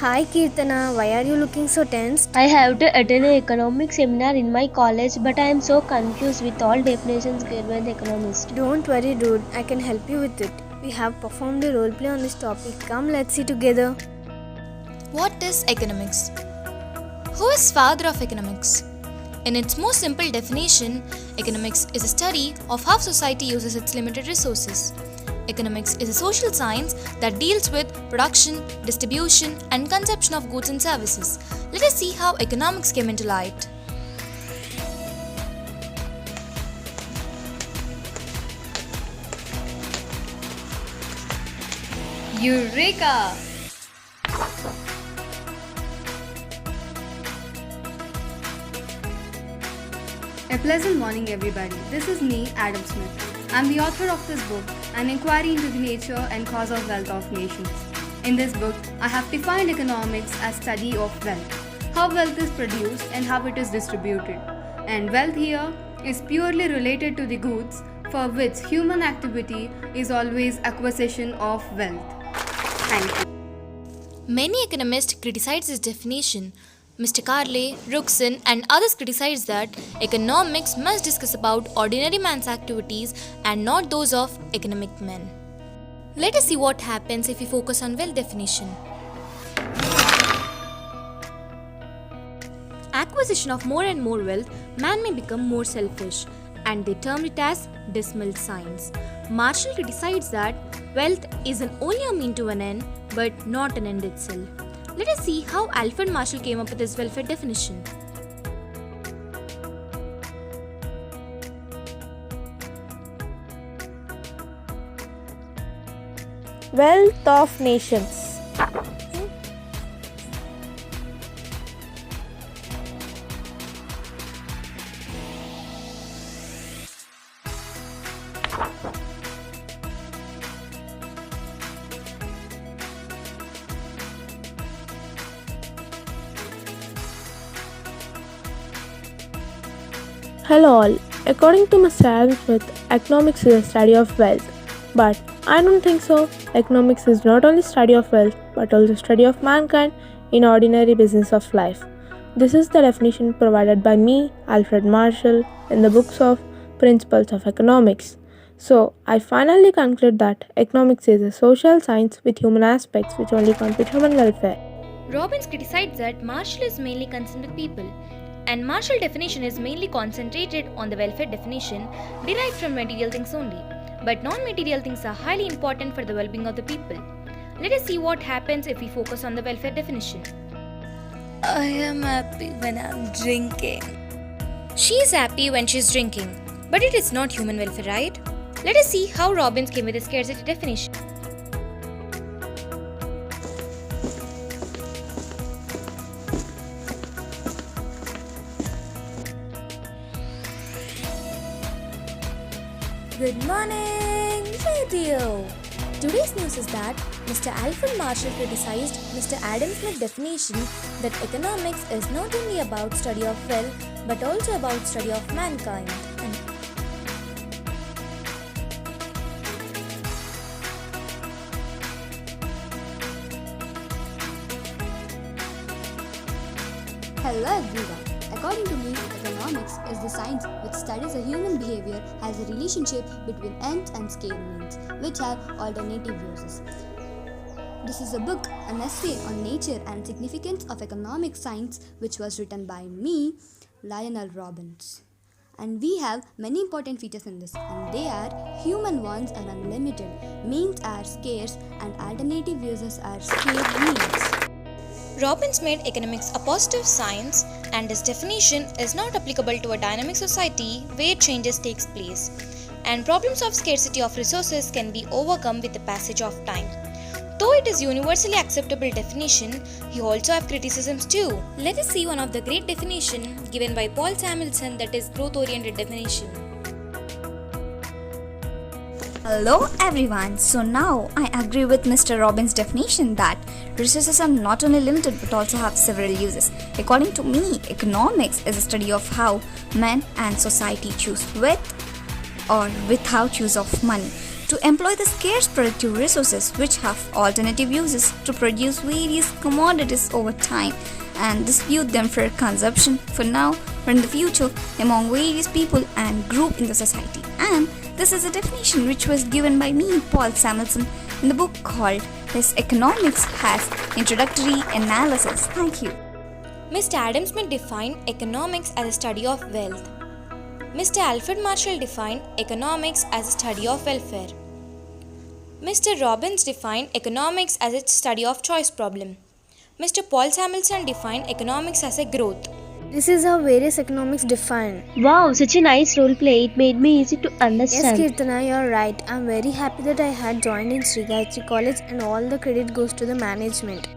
Hi Kirtana, why are you looking so tense? I have to attend an economics seminar in my college, but I am so confused with all definitions given by the economist. Don't worry, dude, I can help you with it. We have performed a role play on this topic. Come, let's see together. What is economics? Who is father of economics? In its most simple definition, economics is a study of how society uses its limited resources. Economics is a social science that deals with production, distribution, and consumption of goods and services. Let us see how economics came into light. Eureka! A pleasant morning, everybody. This is me, Adam Smith. I'm the author of this book, An Inquiry into the Nature and Cause of Wealth of Nations. In this book, I have defined economics as study of wealth, how wealth is produced and how it is distributed. And wealth here is purely related to the goods for which human activity is always acquisition of wealth. Thank you. Many economists criticize this definition. Mr. Carley, Ruxin, and others criticize that economics must discuss about ordinary man's activities and not those of economic men. Let us see what happens if we focus on wealth definition. Acquisition of more and more wealth, man may become more selfish, and they termed it as dismal science. Marshall decides that wealth is only a mean to an end, but not an end itself. Let us see how Alfred Marshall came up with his welfare definition. Wealth of nations. Hello all. According to Mr. Adam Smith, economics is a study of wealth. But I don't think so. Economics is not only study of wealth, but also study of mankind in ordinary business of life. This is the definition provided by me, Alfred Marshall, in the books of Principles of Economics. So, I finally conclude that economics is a social science with human aspects which only compute human welfare. Robbins criticized that Marshall is mainly concerned with people, and Marshall definition is mainly concentrated on the welfare definition derived from material things only. But non-material things are highly important for the well-being of the people. Let us see what happens if we focus on the welfare definition. I am happy when I'm drinking. She is happy when she is drinking, but it is not human welfare, right? Let us see how Robbins came with the scarcity definition. Good morning, radio! Today's news is that Mr. Alfred Marshall criticized Mr. Adam Smith's definition that economics is not only about study of wealth but also about study of mankind. Hello everyone. According to me, economics is the science which studies a human behavior as a relationship between ends and scale means, which have alternative uses. This is a book, an essay on nature and significance of economic science, which was written by me, Lionel Robbins. And we have many important features in this, and they are human wants are unlimited, means are scarce, and alternative uses are scale means. Robbins made economics a positive science, and his definition is not applicable to a dynamic society where changes takes place, and problems of scarcity of resources can be overcome with the passage of time. Though it is universally acceptable definition, he also have criticisms too. Let us see one of the great definition given by Paul Samuelson, that is growth-oriented definition. Hello everyone. So now I agree with Mr. Robbins' definition that resources are not only limited but also have several uses. According to me, economics is a study of how men and society choose with or without use of money. to employ the scarce productive resources which have alternative uses to produce various commodities over time and distribute them for consumption for now or in the future among various people and group in the society. And this is a definition which was given by me, Paul Samuelson, in the book called His Economics has Introductory Analysis. Thank you. Mr. Adam Smith defined economics as a study of wealth. Mr. Alfred Marshall defined economics as a study of welfare. Mr. Robbins defined economics as a study of choice problem. Mr. Paul Samuelson defined economics as a growth. This is how various economics define. Wow, such a nice role play. It made me easy to understand. Yes, Kirtana, you're right. I'm very happy that I had joined in Sri Gayatri College and all the credit goes to the management.